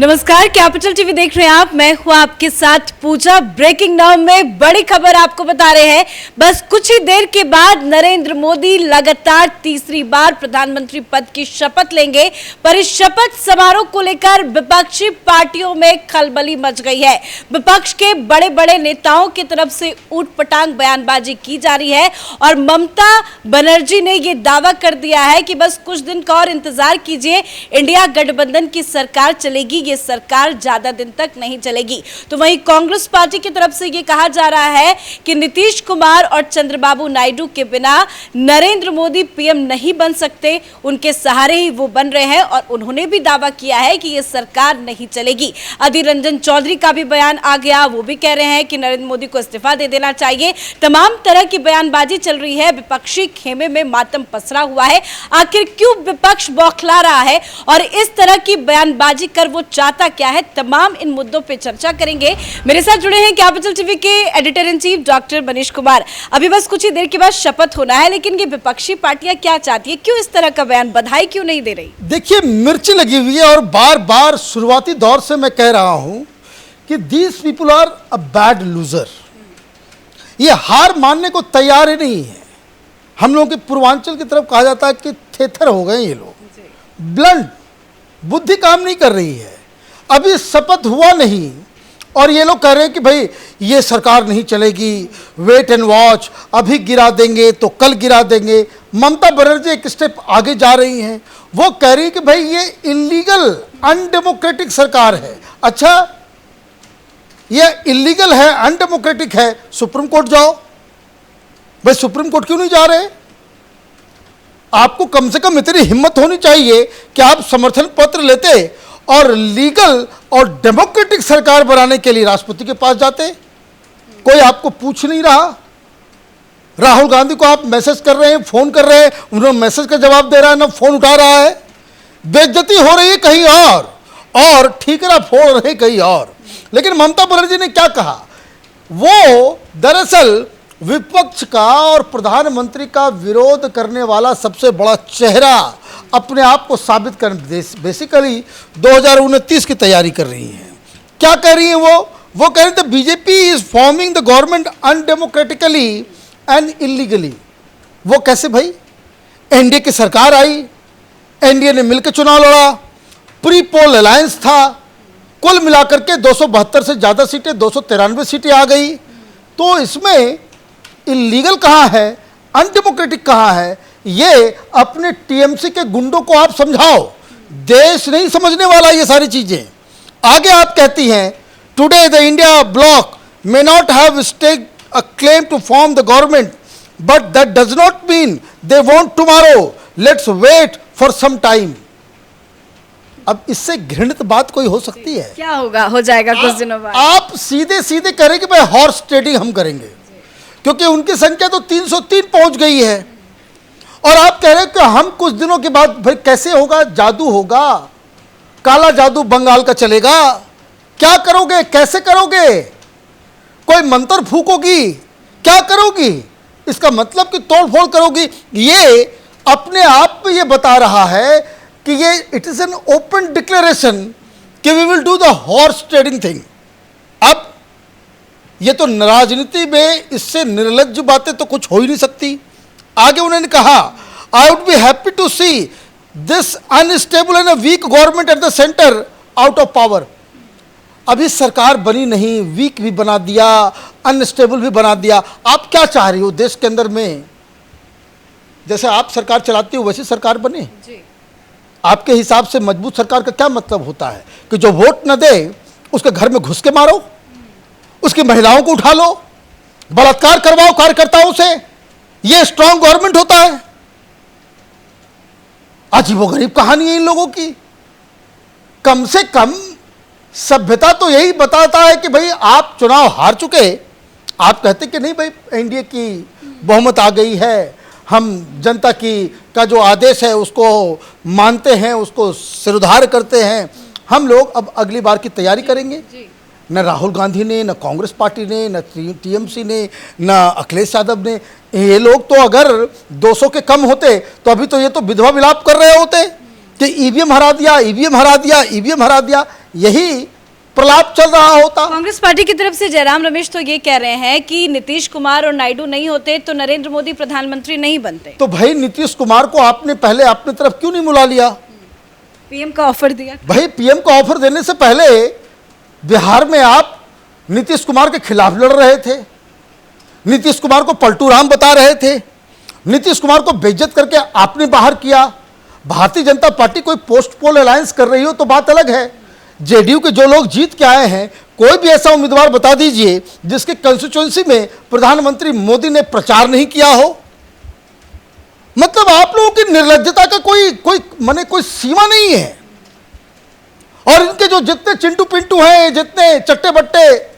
नमस्कार, capital TV देख रहे हैं आप। मैं हूं आपके साथ पूजा। ब्रेकिंग नाउ में बड़ी खबर आपको बता रहे हैं। बस कुछ ही देर के बाद नरेंद्र मोदी लगातार तीसरी बार प्रधानमंत्री पद की शपथ लेंगे, पर इस शपथ समारोह को लेकर विपक्षी पार्टियों में खलबली मच गई है। विपक्ष के बड़े बड़े नेताओं की तरफ से ऊटपटांग बयानबाजी की जा रही है और ममता बनर्जी ने यह दावा कर दिया है कि बस कुछ दिन का और इंतजार कीजिए, इंडिया गठबंधन की सरकार चलेगी, ये सरकार ज्यादा दिन तक नहीं चलेगी। तो वहीं कांग्रेस पार्टी की तरफ से ये कहा जा रहा है कि नीतीश कुमार और चंद्रबाबू नायडू के बिना नरेंद्र मोदी पीएम नहीं बन सकते, उनके सहारे ही वो बन रहे हैं और उन्होंने भी दावा किया है कि ये सरकार नहीं चलेगी। अधीर रंजन चौधरी का भी बयान आ गया, वो भी कह रहे हैं कि नरेंद्र मोदी को इस्तीफा दे देना चाहिए। तमाम तरह की बयानबाजी चल रही है, विपक्षी खेमे में मातम पसरा हुआ है। आखिर क्यों विपक्ष बौखला रहा है और इस तरह की बयानबाजी कर वो चाहता क्या है, तमाम इन मुद्दों पे चर्चा करेंगे। मेरे साथ जुड़े हैं कैपिटल टीवी के editor in chief doctor Manish Kumar. अभी बस कुछ ही देर के बाद शपथ होना है, लेकिन ये विपक्षी पार्टियां क्या चाहती है, क्यों इस तरह का बयान, बधाई क्यों नहीं दे रही? देखिए, मिर्ची लगी हुई है और बार बार शुरुआती दौर से मैं कह रहा हूं कि these people are a bad loser. ये हार मानने को तैयार ही नहीं है। हम लोगों के पूर्वांचल की तरफ कहा जाता है कि थेथर हो गए ये लोग, ब्लंट, बुद्धि काम नहीं कर रही है। अभी शपथ हुआ नहीं और ये लोग कह रहे हैं कि भाई ये सरकार नहीं चलेगी, वेट एंड वॉच, अभी गिरा देंगे तो कल गिरा देंगे। ममता बनर्जी एक स्टेप आगे जा रही हैं, वो कह रही है कि भाई ये इलीगल, अनडेमोक्रेटिक सरकार है। अच्छा, ये इलीगल है, अनडेमोक्रेटिक है, सुप्रीम कोर्ट जाओ। भाई सुप्रीम कोर्ट क्यों नहीं जा रहे? आपको कम से कम इतनी हिम्मत होनी चाहिए कि आप समर्थन पत्र लेते और लीगल और डेमोक्रेटिक सरकार बनाने के लिए राष्ट्रपति के पास जाते। कोई आपको पूछ नहीं रहा। राहुल गांधी को आप मैसेज कर रहे हैं, फोन कर रहे हैं, उन्होंने मैसेज का जवाब दे रहा है, ना फोन उठा रहा है। बेइज्जती हो रही है कहीं और ठीकरा फोड़ रहे हैं कहीं और। लेकिन ममता बनर्जी ने क्या कहा? वो दरअसल विपक्ष का और प्रधानमंत्री का विरोध करने वाला सबसे बड़ा चेहरा अपने आप को साबित कर बेसिकली 2029 की तैयारी कर रही हैं। क्या कर रही हैं वो कह रही थी BJP is forming the government undemocratically and illegally. वो कैसे भाई? एनडीए की सरकार आई, एनडीए ने मिलकर चुनाव लड़ा, प्री पोल अलायंस था, कुल मिलाकर के 272 से ज़्यादा सीटें, 293 सीटें आ गई। तो इसमें इलीगल कहाँ है, अनडेमोक्रेटिक कहाँ है? ये अपने टीएमसी के गुंडों को आप समझाओ, देश नहीं समझने वाला ये सारी चीजें। आगे आप कहती हैं today the India bloc may not have stake a claim to form the government but that does not mean they won't tomorrow, let's wait for some time. अब इससे घृणित बात कोई हो सकती है? क्या होगा, हो जाएगा कुछ दिनों बाद। आप सीधे सीधे कह रहे कि भाई हॉर्स ट्रेडिंग हम करेंगे, क्योंकि उनकी संख्या तो 303 पहुंच गई है और आप कह रहे हैं कि हम कुछ दिनों के बाद, भाई कैसे होगा? जादू होगा, काला जादू बंगाल का चलेगा। क्या करोगे, कैसे करोगे? कोई मंत्र फूकोगी, क्या करोगी? इसका मतलब कि तोड़फोड़ करोगी। ये अपने आप में ये बता रहा है कि ये it is an open declaration कि we will do the horse trading thing. अब ये तो राजनीति में इससे निर्लज्ज बातें तो कुछ हो ही नहीं सकती। आगे उन्होंने कहा I would be happy to see this unstable and a weak government at the centre out of power. अभी सरकार बनी नहीं, वीक भी बना दिया, अनस्टेबल भी बना दिया। आप क्या चाह रही हो देश के अंदर में? जैसे आप सरकार चलाती हो वैसी सरकार बने जी। आपके हिसाब से मजबूत सरकार का क्या मतलब होता है? कि जो वोट न दे उसके घर में घुस के मारो, उसकी महिलाओं को उठा लो, बलात्कार करवाओ कार्यकर्ताओं से, ये स्ट्रांग गवर्नमेंट होता है? अजीबोगरीब कहानी है इन लोगों की। कम से कम सभ्यता तो यही बताता है कि भाई आप चुनाव हार चुके, आप कहते कि नहीं भाई एनडीए की बहुमत आ गई है, हम जनता की का जो आदेश है उसको मानते हैं, उसको सिरउधार करते हैं, हम लोग अब अगली बार की तैयारी करेंगे। न राहुल गांधी ने, न कांग्रेस पार्टी ने, न टीएमसी ने, न अखिलेश यादव ने, ये लोग तो अगर 200 के कम होते तो अभी तो ये तो विधवा विलाप कर रहे होते कि ईवीएम हरा दिया, ईवीएम हरा दिया, ईवीएम हरा दिया। यही प्रलाप चल रहा होता। कांग्रेस पार्टी की तरफ से जयराम रमेश तो ये कह रहे हैं कि नीतीश कुमार और नायडू नहीं होते तो नरेंद्र मोदी प्रधानमंत्री नहीं बनते। तो भाई नीतीश कुमार को आपने पहले अपनी तरफ क्यों नहीं बुला लिया? पीएम का ऑफर दिया। भाई पीएम का ऑफर देने से पहले बिहार में आप नीतीश कुमार के खिलाफ लड़ रहे थे, नीतीश कुमार को पलटू राम बता रहे थे, नीतीश कुमार को बेइज्जत करके आपने बाहर किया। भारतीय जनता पार्टी कोई पोस्ट पोल अलायंस कर रही हो तो बात अलग है। जेडीयू के जो लोग जीत के आए हैं, कोई भी ऐसा उम्मीदवार बता दीजिए जिसके कंस्टिट्यूएंसी में प्रधानमंत्री मोदी ने प्रचार नहीं किया हो। मतलब आप लोगों की निर्लज्जता का कोई सीमा नहीं है। और इनके जो जितने चिंटू पिंटू हैं, जितने चट्टे बट्टे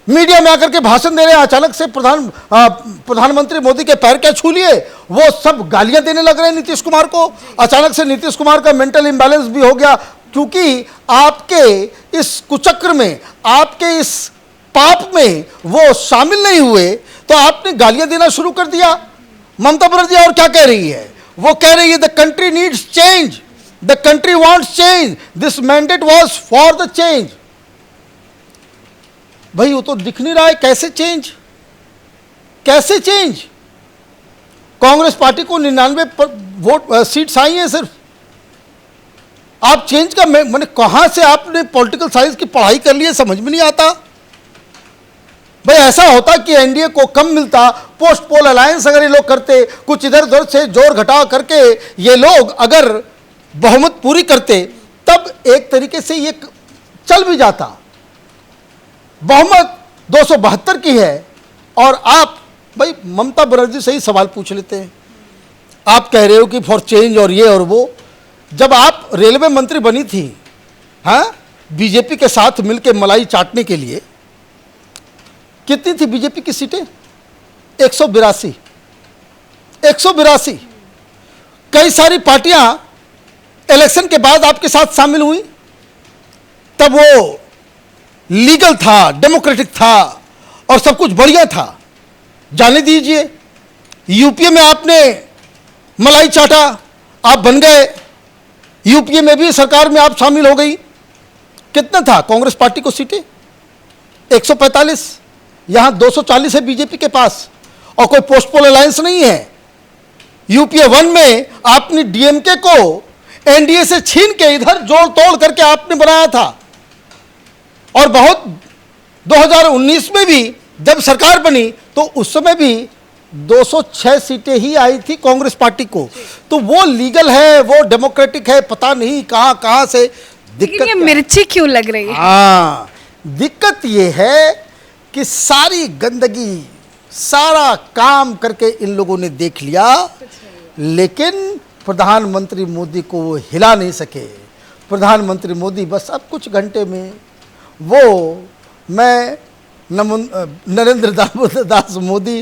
मीडिया में आकर के भाषण दे रहे हैं, अचानक से प्रधानमंत्री मोदी के पैर क्या छू लिए, वो सब गालियां देने लग रहे हैं नीतीश कुमार को। अचानक से नीतीश कुमार का मेंटल इंबैलेंस भी हो गया, क्योंकि आपके इस कुचक्र में, आपके इस पाप में वो शामिल नहीं हुए, तो आपने गालियां देना शुरू कर दिया। ममता बनर्जी और क्या कह रही है? वो कह रही है the country needs change, the country wants change, this mandate was for the change. भाई वो तो दिख नहीं रहा है, कैसे चेंज, कैसे चेंज? कांग्रेस पार्टी को 99 सीट्स आई हैं सिर्फ। आप चेंज का मैंने कहां से आपने पॉलिटिकल साइंस की पढ़ाई कर ली है, समझ में नहीं आता। भाई ऐसा होता कि एनडीए को कम मिलता, पोस्ट पोल अलायंस अगर ये लोग करते, कुछ इधर उधर से जोर घटाव करके ये लोग अगर बहुमत पूरी करते, तब एक तरीके से ये चल भी जाता। बहुमत 272 की है और आप भाई ममता बनर्जी से ही सवाल पूछ लेते हैं। आप कह रहे हो कि फॉर चेंज और ये और वो। जब आप रेलवे मंत्री बनी थी, हाँ, बीजेपी के साथ मिलकर मलाई चाटने के लिए, कितनी थी बीजेपी की सीटें? 182। 182। कई सारी पार्टियां इलेक्शन के बाद आपके साथ शामिल हुई, तब वो लीगल था, डेमोक्रेटिक था और सब कुछ बढ़िया था। जाने दीजिए, यूपीए में आपने मलाई चाटा, आप बन गए, यूपीए में भी सरकार में आप शामिल हो गई। कितना था कांग्रेस पार्टी को सीटें? 145। यहां 240 है बीजेपी के पास और कोई पोस्ट पोल अलायंस नहीं है। यूपीए 1 में आपने डीएमके को एनडीए से छीन के इधर जोड़ तोड़ करके आपने बनाया था। और बहुत 2019 में भी जब सरकार बनी तो उस समय भी 206 सीटें ही आई थी कांग्रेस पार्टी को। तो वो लीगल है, वो डेमोक्रेटिक है, पता नहीं कहां से दिक्कत। ये मिर्ची क्यों लग रही है? हाँ, दिक्कत ये है कि सारी गंदगी, सारा काम करके इन लोगों ने देख लिया, लेकिन प्रधानमंत्री मोदी को वो हिला नहीं सके। प्रधानमंत्री मोदी बस अब कुछ घंटे में नरेंद्र दामोदर मोदी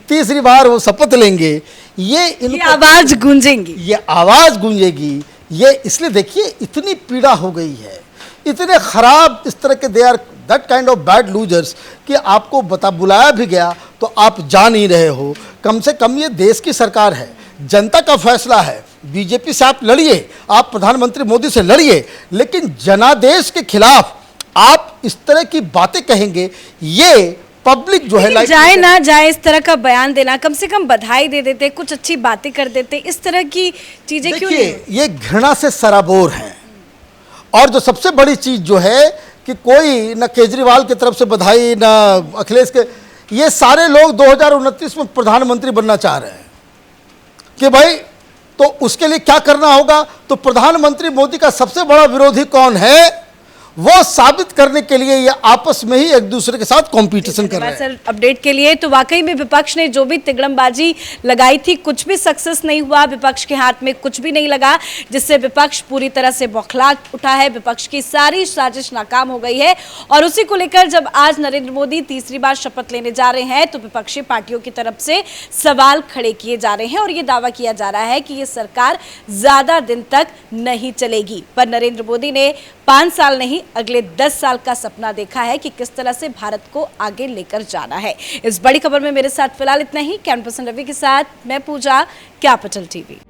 तीसरी बार वो शपथ लेंगे। ये आवाज गूंजेगी, ये आवाज गूंजेगी। ये इसलिए देखिए इतनी पीड़ा हो गई है, इतने खराब इस तरह के they are that kind of bad losers कि आपको बुलाया भी गया तो आप जा नहीं रहे हो। कम से कम ये देश की सरकार है, जनता का फैसला है। बीजेपी से आप लड़िए, आप प्रधानमंत्री मोदी से लड़िए, लेकिन जनादेश के खिलाफ आप इस तरह की बातें कहेंगे, ये पब्लिक जो है जाए ना जाए इस तरह का बयान देना, कम से कम बधाई दे देते, कुछ अच्छी बातें कर देते, इस तरह की चीजें क्यों नहीं? ये घृणा से सराबोर है। और जो सबसे बड़ी चीज जो है कि कोई न केजरीवाल की तरफ से बधाई, न अखिलेश के, ये सारे लोग 2029 में प्रधानमंत्री बनना चाह रहे हैं कि भाई, तो उसके लिए क्या करना होगा? तो प्रधानमंत्री मोदी का सबसे बड़ा विरोधी कौन है वो साबित करने के लिए ये आपस में ही एक दूसरे के साथ कंपटीशन कर रहे हैं। सर अपडेट के लिए, तो वाकई में विपक्ष ने जो भी तिगड़मबाजी लगाई थी कुछ भी सक्सेस नहीं हुआ, विपक्ष के हाथ में कुछ भी नहीं लगा, जिससे विपक्ष पूरी तरह से बौखला उठा है। विपक्ष की सारी साजिश नाकाम हो गई है और उसी को लेकर जब आज नरेंद्र मोदी तीसरी बार शपथ लेने जा रहे हैं तो विपक्षी पार्टियों की तरफ से सवाल खड़े किए जा रहे हैं और ये दावा किया जा रहा है कि ये सरकार ज्यादा दिन तक नहीं चलेगी। पर नरेंद्र मोदी ने 5 साल नहीं अगले 10 साल का सपना देखा है कि किस तरह से भारत को आगे लेकर जाना है। इस बड़ी खबर में मेरे साथ फिलहाल इतना ही। कैमरा पर्सन रवि के साथ मैं पूजा, कैपिटल टीवी।